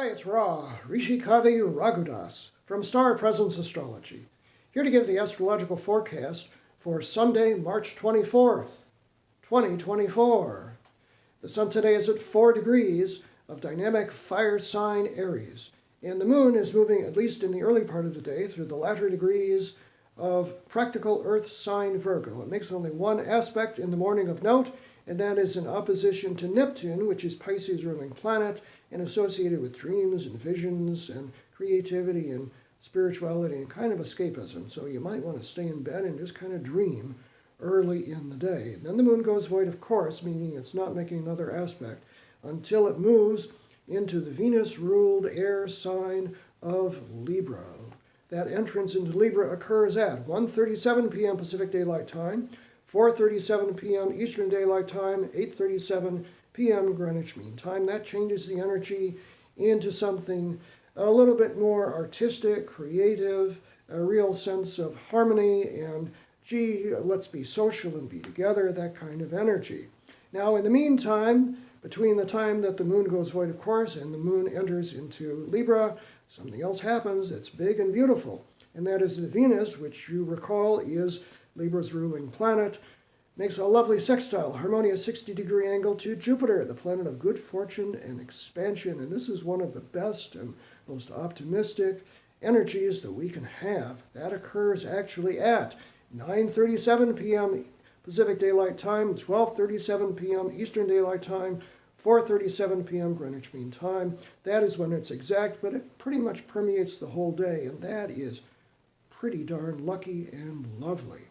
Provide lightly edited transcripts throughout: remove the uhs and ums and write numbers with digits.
Hi, it's Ra, Rishi Kavi Raghudas from Star Presence Astrology, here to give the astrological forecast for Sunday, March 24th, 2024. The sun today is at 4 degrees of dynamic fire sign Aries, and the moon is moving, at least in the early part of the day, through the latter degrees of practical earth sign Virgo. It makes only one aspect in the morning of note, and that is in opposition to Neptune, which is Pisces' ruling planet, and associated with dreams and visions and creativity and spirituality and kind of escapism. So you might want to stay in bed and just kind of dream early in the day. Then the moon goes void, of course, meaning it's not making another aspect until it moves into the Venus-ruled air sign of Libra. That entrance into Libra occurs at 1:37 p.m. Pacific Daylight Time, 4:37 p.m. Eastern Daylight Time, 8:37 p.m. Greenwich Mean Time. That changes the energy into something a little bit more artistic, creative, a real sense of harmony, and gee, let's be social and be together, that kind of energy. Now, in the meantime, between the time that the moon goes void, of course, and the moon enters into Libra, something else happens that's big and beautiful, and that is that Venus, which you recall is Libra's ruling planet, makes a lovely sextile, harmonious 60-degree angle to Jupiter, the planet of good fortune and expansion. And this is one of the best and most optimistic energies that we can have. That occurs actually at 9:37 p.m. Pacific Daylight Time, 12:37 p.m. Eastern Daylight Time, 4:37 p.m. Greenwich Mean Time. That is when it's exact, but it pretty much permeates the whole day, and that is pretty darn lucky and lovely.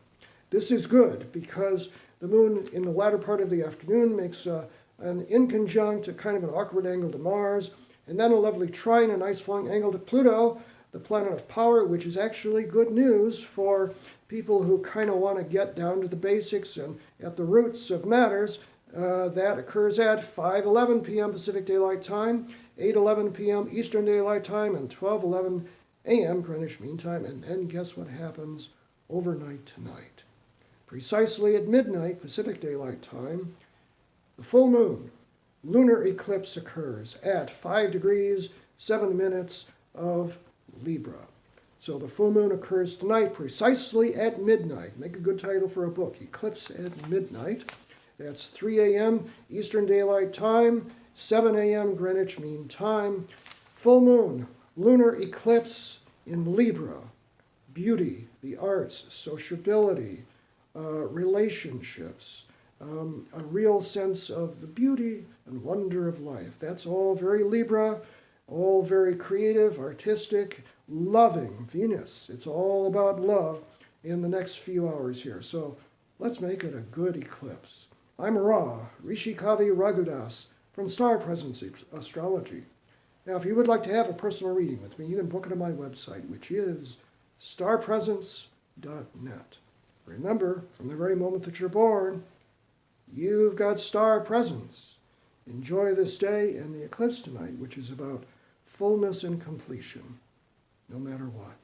This is good because the moon in the latter part of the afternoon makes an inconjunct, a kind of an awkward angle to Mars, and then a lovely trine, a nice flowing angle to Pluto, the planet of power, which is actually good news for people who kind of want to get down to the basics and at the roots of matters. That occurs at 5:11 p.m. Pacific Daylight Time, 8:11 p.m. Eastern Daylight Time, and 12:11 a.m. Greenwich Mean Time. And then guess what happens overnight tonight? Precisely at midnight Pacific Daylight Time, the full moon, lunar eclipse occurs at 5 degrees, 7 minutes of Libra. So the full moon occurs tonight precisely at midnight. Make a good title for a book, Eclipse at Midnight. That's 3 a.m. Eastern Daylight Time, 7 a.m. Greenwich Mean Time. Full moon, lunar eclipse in Libra. Beauty, the arts, sociability, relationships, a real sense of the beauty and wonder of life. That's all very Libra, all very creative, artistic, loving. Venus, it's all about love in the next few hours here. So let's make it a good eclipse. I'm Ra, Rishi Kavi Raghudas from Star Presence Astrology. Now, if you would like to have a personal reading with me, you can book it on my website, which is starpresence.net. Remember, from the very moment that you're born, you've got star presence. Enjoy this day and the eclipse tonight, which is about fullness and completion, no matter what.